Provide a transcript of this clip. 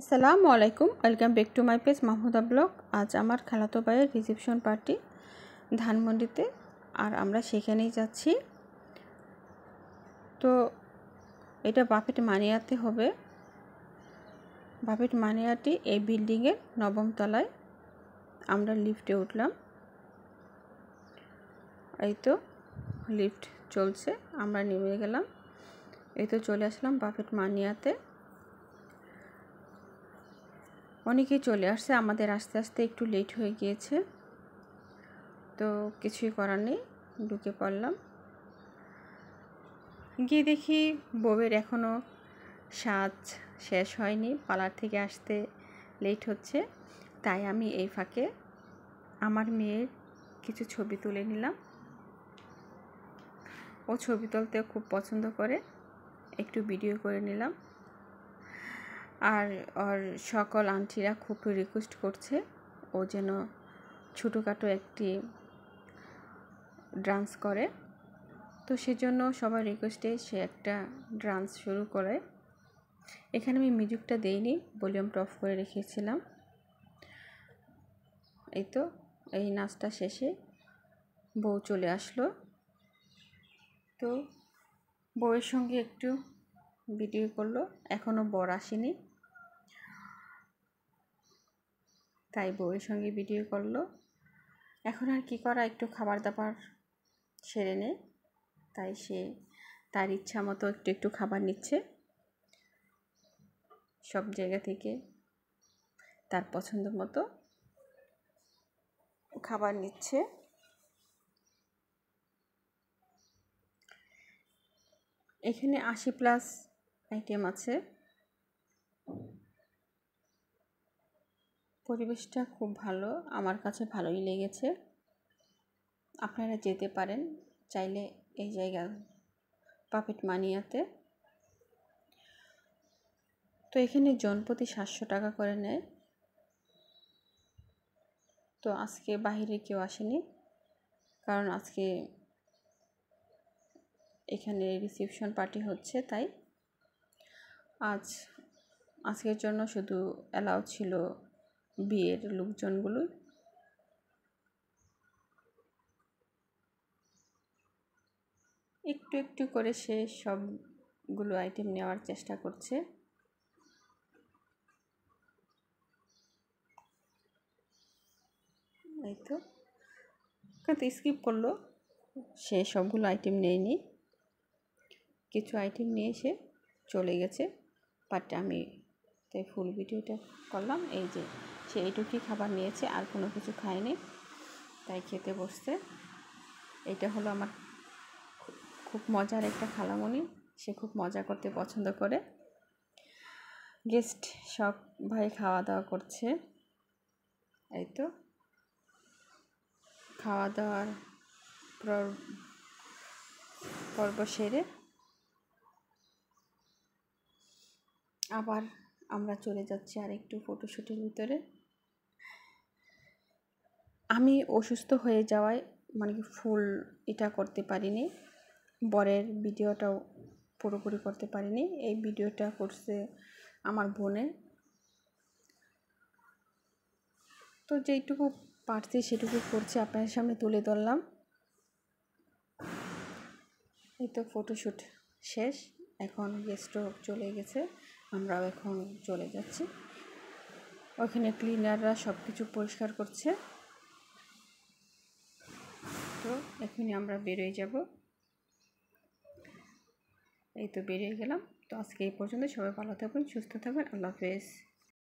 আসসালামু আলাইকুম, welcome back to my page Mahmuda blog. আজ আমার খালাতো ভাইয়ের রিসেপশন পার্টি ধানমন্ডিতে, আর আমরা সেখানেই যাচ্ছি। তো এটা বাফেট মানিয়াতে হবে। বাফেট মানিয়াটি এই বিল্ডিংয়ের 9ম তলায়। আমরা লিফটে উঠলাম, এই তো লিফট চলছে, আমরা নেমে গেলাম। এই তো চলে আসলাম বাফেট মানিয়াতে। অনেকেই চলে আসছে, আমাদের আস্তে আস্তে একটু লেট হয়ে গিয়েছে, তো কিছুই করার নেই, ঢুকে পড়লাম। গিয়ে দেখি বউয়ের এখনও সাজ শেষ হয়নি, পার্লার থেকে আসতে লেট হচ্ছে। তাই আমি এই ফাঁকে আমার মেয়ের কিছু ছবি তুলে নিলাম। ও ছবি তুলতে খুব পছন্দ করে, একটু ভিডিও করে নিলাম। আর ওর সকল আন্টিরা খুব রিকোয়েস্ট করছে ও যেন ছোটোখাটো একটি ডান্স করে। তো সেজন্য সবার রিকোয়েস্টে সে একটা ডান্স শুরু করে। এখানে আমি মিউজিকটা দেইনি, ভলিউমটা অফ করে রেখেছিলাম। এই তো এই নাচটা শেষে বউ চলে আসলো। তো বউয়ের সঙ্গে একটু ভিডিও করলো, এখনও বর আসেনি, তাই বউয়ের সঙ্গে ভিডিও করলো। এখন আর কি করা, একটু খাবার দাবার সেরে নেয়, তাই সে তার ইচ্ছা মতো একটু একটু খাবার নিচ্ছে সব জায়গা থেকে, তার পছন্দ মতো খাবার নিচ্ছে। এখানে 80+ আইটেম আছে। পরিবেশটা খুব ভালো, আমার কাছে ভালোই লেগেছে। আপনারা যেতে পারেন চাইলে এই জায়গা বাফেট মানিয়াতে। তো এখানে জনপ্রতি 700 টাকা করে নেয়। তো আজকে বাইরে কেউ আসেনি, কারণ আজকে এখানে রিসেপশন পার্টি হচ্ছে, তাই আজকের জন্য শুধু অ্যালাউ ছিল বিয়ের লোকজনগুলো। একটু একটু করে সে সবগুলো আইটেম নেওয়ার চেষ্টা করছে। এই তো কিন্তু স্কিপ করলো, সে সবগুলো আইটেম নেয়নি, কিছু আইটেম নিয়ে সে চলে গেছে। বাট আমি তাই ফুল ভিডিওটা করলাম। এই যে সে এইটুকুই খাবার নিয়েছে, আর কোনো কিছু খায়নি, তাই খেতে বসছে। এটা হলো আমার খুব মজার একটা খালামণি, সে খুব মজা করতে পছন্দ করে। গেস্ট সব ভাই খাওয়া দাওয়া করছে। এই তো খাওয়া দাওয়ার পর্ব সেরে আবার আমরা চলে যাচ্ছি আর একটু ফটোশ্যুটের ভিতরে। আমি অসুস্থ হয়ে যাওয়ায় মানে ফুল এটা করতে পারিনি, বরের ভিডিওটাও পুরোপুরি করতে পারিনি। এই ভিডিওটা করছে আমার বোনের। তো যেইটুকু পারছি সেটুকু করছি, আপনাদের সামনে তুলে ধরলাম। এই তো ফটোশ্যুট শেষ, এখন গেস্টও চলে গেছে, আমরাও এখন চলে যাচ্ছি। ওখানে ক্লিনাররা সব কিছু পরিষ্কার করছে। তো এখনই আমরা বেরোয় যাব। এই তো বেরিয়ে গেলাম। তো আজকে এই পর্যন্ত, সবাই ভালো থাকবেন, সুস্থ থাকবেন, আল্লাহ হাফেজ।